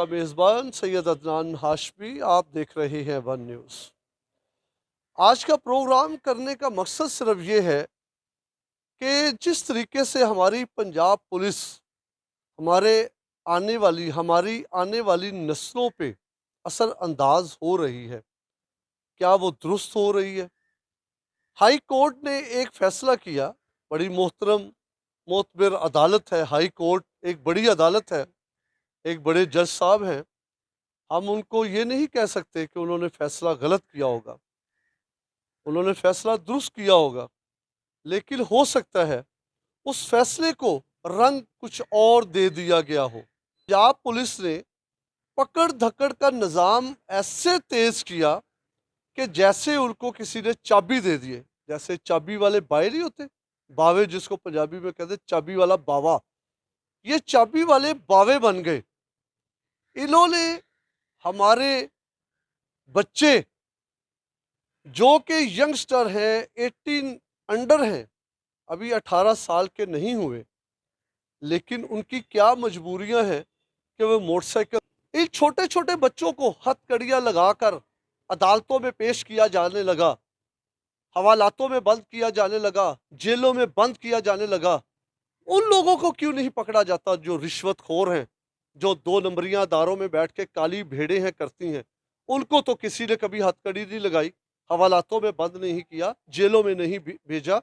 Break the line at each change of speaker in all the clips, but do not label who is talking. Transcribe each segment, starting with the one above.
मेज़बान सैयद अदनान हाशमी। आप देख रहे हैं वन न्यूज़। आज का प्रोग्राम करने का मकसद सिर्फ ये है कि जिस तरीके से हमारी पंजाब पुलिस हमारी आने वाली नस्लों पे असर अंदाज हो रही है, क्या वो दुरुस्त हो रही है? हाई कोर्ट ने एक फ़ैसला किया, बड़ी मोहतरम मोतबर अदालत है हाई कोर्ट, एक बड़ी अदालत है, एक बड़े जज साहब हैं। हम उनको ये नहीं कह सकते कि उन्होंने फ़ैसला गलत किया होगा, उन्होंने फ़ैसला दुरुस्त किया होगा, लेकिन हो सकता है उस फ़ैसले को रंग कुछ और दे दिया गया हो। पंजाब पुलिस ने पकड़ धकड़ का निज़ाम ऐसे तेज़ किया कि जैसे उनको किसी ने चाबी दे दिए, जैसे चाबी वाले बावे नहीं होते, बावे जिसको पंजाबी में कहते चाबी वाला बावा, ये चाबी वाले बावे बन गए। इन्होंने हमारे बच्चे जो कि यंगस्टर हैं, 18 अंडर हैं, अभी 18 साल के नहीं हुए, लेकिन उनकी क्या मजबूरियां हैं कि वो मोटरसाइकिल, इन छोटे छोटे बच्चों को हथकड़ियां लगाकर अदालतों में पेश किया जाने लगा, हवालातों में बंद किया जाने लगा, जेलों में बंद किया जाने लगा। उन लोगों को क्यों नहीं पकड़ा जाता जो रिश्वतखोर हैं, जो 2 नंबरियां दारों में बैठ के काली भेड़ें हैं करती हैं? उनको तो किसी ने कभी हथकड़ी नहीं लगाई, हवालातों में बंद नहीं किया, जेलों में नहीं भेजा।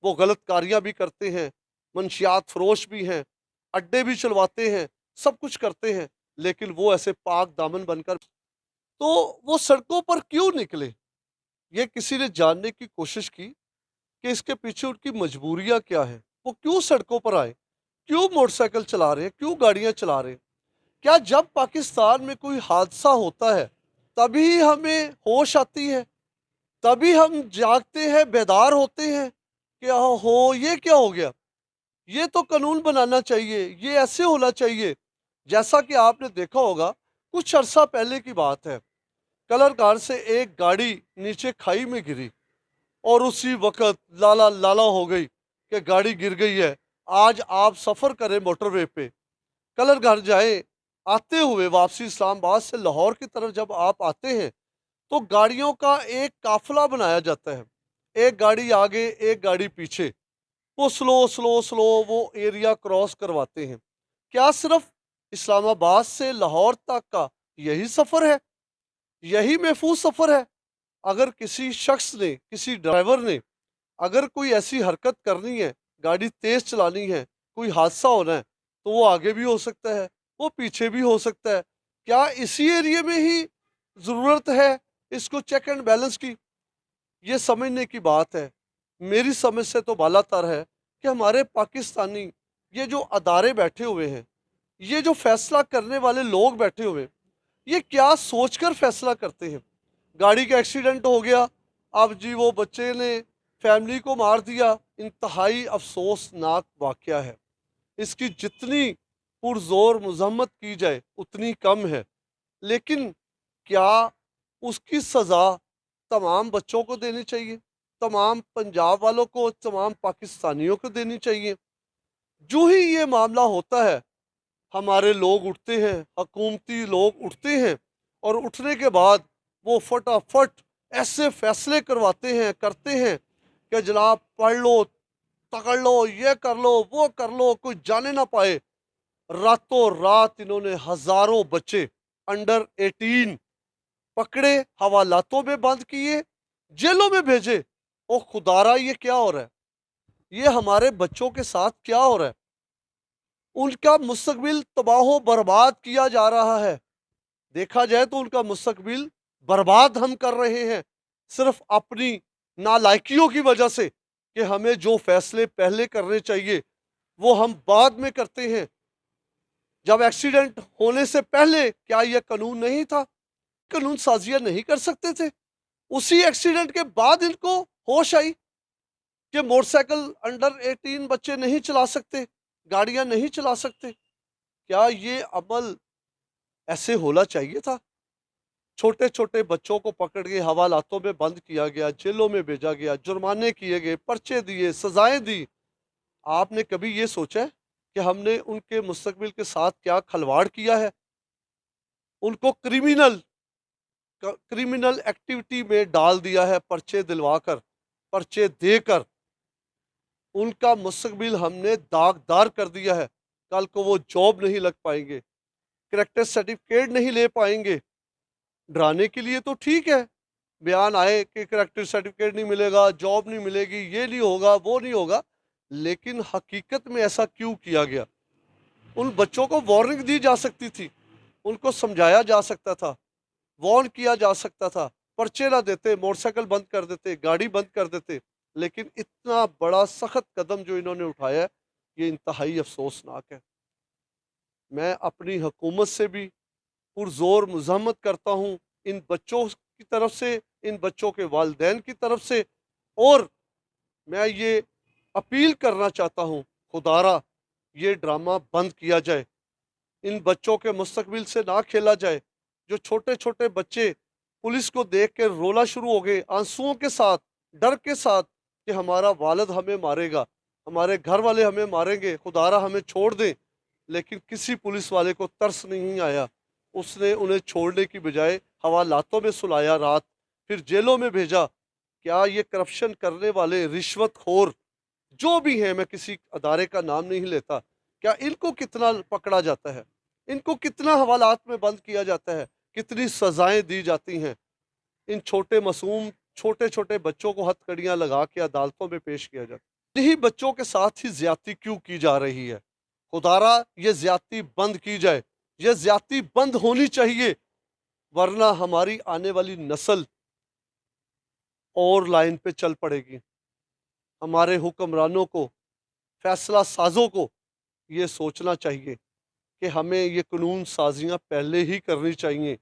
वो गलत कारियां भी करते हैं, मंशियात फरोश भी हैं, अड्डे भी चलवाते हैं, सब कुछ करते हैं, लेकिन वो ऐसे पाक दामन बनकर तो वो सड़कों पर क्यों निकले? ये किसी ने जानने की कोशिश की कि इसके पीछे उनकी मजबूरियां क्या हैं? वो क्यों सड़कों पर आए? क्यों मोटरसाइकिल चला रहे हैं? क्यों गाड़ियां चला रहे हैं? क्या जब पाकिस्तान में कोई हादसा होता है तभी हमें होश आती है, तभी हम जागते हैं, बेदार होते हैं कि हो ये क्या हो गया? ये तो कानून बनाना चाहिए, ये ऐसे होना चाहिए। जैसा कि आपने देखा होगा, कुछ अरसा पहले की बात है, कलर कार से एक गाड़ी नीचे खाई में गिरी और उसी वक्त लाला लाला हो गई कि गाड़ी गिर गई है। आज आप सफ़र करें मोटरवे पे, कलर घर जाएं, आते हुए वापसी इस्लामाबाद से लाहौर की तरफ जब आप आते हैं तो गाड़ियों का एक काफिला बनाया जाता है, एक गाड़ी आगे एक गाड़ी पीछे, वो स्लो स्लो स्लो वो एरिया क्रॉस करवाते हैं। क्या सिर्फ इस्लामाबाद से लाहौर तक का यही सफ़र है? यही महफूज सफ़र है? अगर किसी शख्स ने, किसी ड्राइवर ने अगर कोई ऐसी हरकत करनी है, गाड़ी तेज़ चलानी है, कोई हादसा होना है, तो वो आगे भी हो सकता है, वो पीछे भी हो सकता है। क्या इसी एरिया में ही ज़रूरत है इसको चेक एंड बैलेंस की? ये समझने की बात है। मेरी समझ से तो बालातर है कि हमारे पाकिस्तानी ये जो अदारे बैठे हुए हैं, ये जो फैसला करने वाले लोग बैठे हुए हैं, ये क्या सोचकर फैसला करते हैं? गाड़ी का एक्सीडेंट हो गया, अब जी वो बच्चे ने फैमिली को मार दिया, इंतहाई अफसोसनाक वाक़या है। इसकी जितनी पुरज़ोर मज़म्मत की जाए उतनी कम है, लेकिन क्या उसकी सज़ा तमाम बच्चों को देनी चाहिए? तमाम पंजाब वालों को, तमाम पाकिस्तानियों को देनी चाहिए? जो ही ये मामला होता है, हमारे लोग उठते हैं, हकूमती लोग उठते हैं और उठने के बाद वो फटाफट ऐसे फैसले करवाते हैं, करते हैं कि जनाब पढ़ लो, पकड़ लो, ये कर लो, वो कर लो, कोई जाने ना पाए। रातों रात इन्होंने हजारों बच्चे अंडर 18 पकड़े, हवालातों में बंद किए, जेलों में भेजे। ओ खुदारा, ये क्या हो रहा है? ये हमारे बच्चों के साथ क्या हो रहा है? उनका मुस्तकबिल तबाह बर्बाद किया जा रहा है। देखा जाए तो उनका मुस्तकबिल बर्बाद हम कर रहे हैं, सिर्फ अपनी नालायकियों की वजह से कि हमें जो फैसले पहले करने चाहिए वो हम बाद में करते हैं। जब एक्सीडेंट होने से पहले क्या यह कानून नहीं था? कानून साजियां नहीं कर सकते थे? उसी एक्सीडेंट के बाद इनको होश आई कि मोटरसाइकिल अंडर 18 बच्चे नहीं चला सकते, गाड़ियां नहीं चला सकते। क्या ये अमल ऐसे होना चाहिए था? छोटे छोटे बच्चों को पकड़ के हवालातों में बंद किया गया, जेलों में भेजा गया, जुर्माने किए गए, पर्चे दिए, सजाएं दी। आपने कभी ये सोचा है कि हमने उनके मुस्तकबिल के साथ क्या खलवाड़ किया है? उनको क्रिमिनल एक्टिविटी में डाल दिया है, पर्चे दिलवाकर, पर्चे देकर उनका मुस्तकबिल हमने दागदार कर दिया है। कल को वो जॉब नहीं लग पाएंगे, करेक्टर सर्टिफिकेट नहीं ले पाएंगे। डराने के लिए तो ठीक है, बयान आए कि करेक्टर सर्टिफिकेट नहीं मिलेगा, जॉब नहीं मिलेगी, ये नहीं होगा, वो नहीं होगा, लेकिन हकीकत में ऐसा क्यों किया गया? उन बच्चों को वार्निंग दी जा सकती थी, उनको समझाया जा सकता था, वार्न किया जा सकता था, पर्चे ना देते, मोटरसाइकिल बंद कर देते, गाड़ी बंद कर देते। लेकिन इतना बड़ा सख्त कदम जो इन्होंने उठाया है, ये इंतहाई अफसोसनाक है। मैं अपनी हुकूमत से भी पुरजोर मुज़ाहमत करता हूँ, इन बच्चों की तरफ से, इन बच्चों के वालिदैन की तरफ से, और मैं ये अपील करना चाहता हूँ, खुदारा ये ड्रामा बंद किया जाए, इन बच्चों के मुस्तकबिल से ना खेला जाए। जो छोटे छोटे बच्चे पुलिस को देख के रोना शुरू हो गए, आंसुओं के साथ, डर के साथ कि हमारा वालिद हमें मारेगा, हमारे घर वाले हमें मारेंगे, खुदारा हमें छोड़ दें। लेकिन किसी पुलिस वाले को तरस नहीं आया, उसने उन्हें छोड़ने की बजाय हवालातों में सुलाया रात, फिर जेलों में भेजा। क्या ये करप्शन करने वाले रिश्वतखोर जो भी हैं, मैं किसी अदारे का नाम नहीं लेता, क्या इनको कितना पकड़ा जाता है, इनको कितना हवालात में बंद किया जाता है, कितनी सजाएं दी जाती हैं? इन छोटे मासूम छोटे छोटे बच्चों को हथकड़ियां लगा के अदालतों में पेश किया जाता है। यही बच्चों के साथ ही ज्यादती क्यों की जा रही है? खुदारा ये ज्यादती बंद की जाए, ये ज्यादती बंद होनी चाहिए, वरना हमारी आने वाली नस्ल और लाइन पे चल पड़ेगी। हमारे हुक्मरानों को, फैसला साजों को ये सोचना चाहिए कि हमें ये कानून साजियाँ पहले ही करनी चाहिए।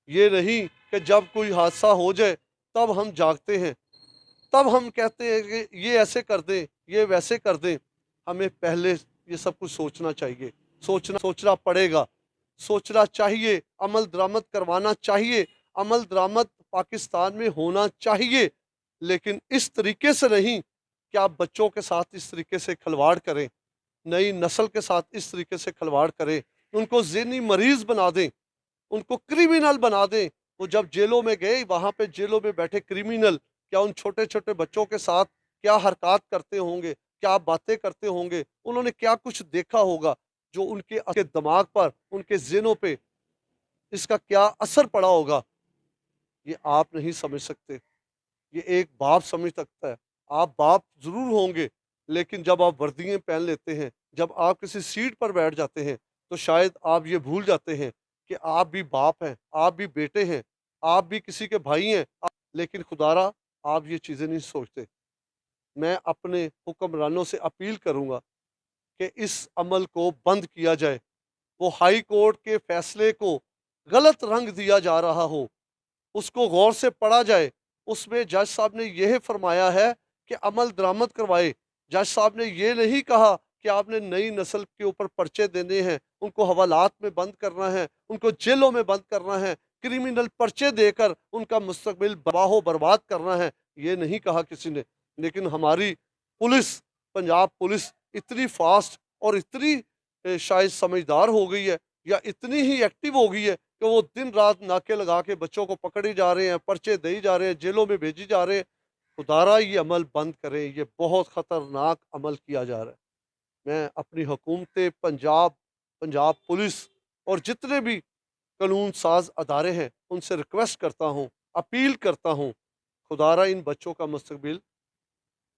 ये नहीं कि जब कोई हादसा हो जाए तब हम जागते हैं, तब हम कहते हैं कि ये ऐसे कर दें, ये वैसे कर दें। हमें पहले ये सब कुछ सोचना चाहिए, सोचना पड़ेगा, सोचना चाहिए, अमल दरामद करवाना चाहिए, अमल दरामद पाकिस्तान में होना चाहिए, लेकिन इस तरीके से नहीं कि आप बच्चों के साथ इस तरीके से खिलवाड़ करें, नई नस्ल के साथ इस तरीके से खिलवाड़ करें, उनको ज़हनी मरीज बना दें, उनको क्रिमिनल बना दें। वो जब जेलों में गए, वहाँ पे जेलों में बैठे क्रिमिनल क्या उन छोटे छोटे बच्चों के साथ क्या हरकत करते होंगे, क्या बातें करते होंगे, उन्होंने क्या कुछ देखा होगा जो उनके दिमाग पर, उनके ज़हनों पे इसका क्या असर पड़ा होगा, ये आप नहीं समझ सकते। ये एक बाप समझ सकता है। आप बाप ज़रूर होंगे, लेकिन जब आप वर्दियाँ पहन लेते हैं, जब आप किसी सीट पर बैठ जाते हैं, तो शायद आप ये भूल जाते हैं कि आप भी बाप हैं, आप भी बेटे हैं, आप भी किसी के भाई हैं। लेकिन खुदारा आप ये चीज़ें नहीं सोचते। मैं अपने हुक्मरानों से अपील करूँगा कि इस अमल को बंद किया जाए। वो हाई कोर्ट के फैसले को गलत रंग दिया जा रहा हो, उसको गौर से पढ़ा जाए। उसमें जज साहब ने यह फरमाया है कि अमल दरामद करवाए। जज साहब ने ये नहीं कहा कि आपने नई नस्ल के ऊपर पर्चे देने हैं, उनको हवालात में बंद करना है, उनको जेलों में बंद करना है, क्रिमिनल पर्चे देकर उनका मुस्तकबिल बर्बाहो बर्बाद करना है, ये नहीं कहा किसी ने। लेकिन हमारी पुलिस, पंजाब पुलिस इतनी फास्ट और इतनी शायद समझदार हो गई है, या इतनी ही एक्टिव हो गई है कि वो दिन रात नाके लगा के बच्चों को पकड़े जा रहे हैं, पर्चे दे जा रहे हैं, जेलों में भेजी जा रहे हैं। खुदारा ये अमल बंद करें, ये बहुत ख़तरनाक अमल किया जा रहा है। मैं अपनी हुकूमत पंजाब, पंजाब पुलिस और जितने भी कानून साज अदारे हैं, उनसे रिक्वेस्ट करता हूँ, अपील करता हूँ, खुदारा इन बच्चों का मुस्तकबिल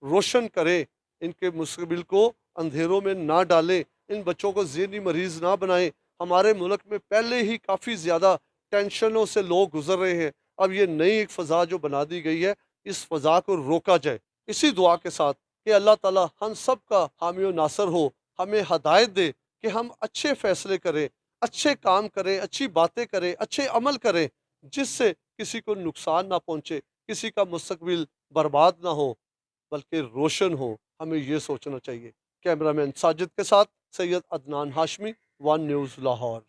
रोशन करें, इनके मुस्तकबिल को अंधेरों में ना डालें, इन बच्चों को ज़हनी मरीज़ ना बनाएं। हमारे मुल्क में पहले ही काफ़ी ज़्यादा टेंशनों से लोग गुजर रहे हैं। अब ये नई एक फ़ज़ा जो बना दी गई है, इस फ़ज़ा को रोका जाए। इसी दुआ के साथ कि अल्लाह ताला हम सब का हामी और नासर हो, हमें हदायत दे कि हम अच्छे फ़ैसले करें, अच्छे काम करें, अच्छी बातें करें, अच्छे अमल करें, जिससे किसी को नुकसान ना पहुँचे, किसी का मुस्तकबिल बर्बाद ना हो, बल्कि रोशन हो। हमें ये सोचना चाहिए। कैमरामैन साजिद के साथ सैयद अदनान हाशमी, वन न्यूज़ लाहौर।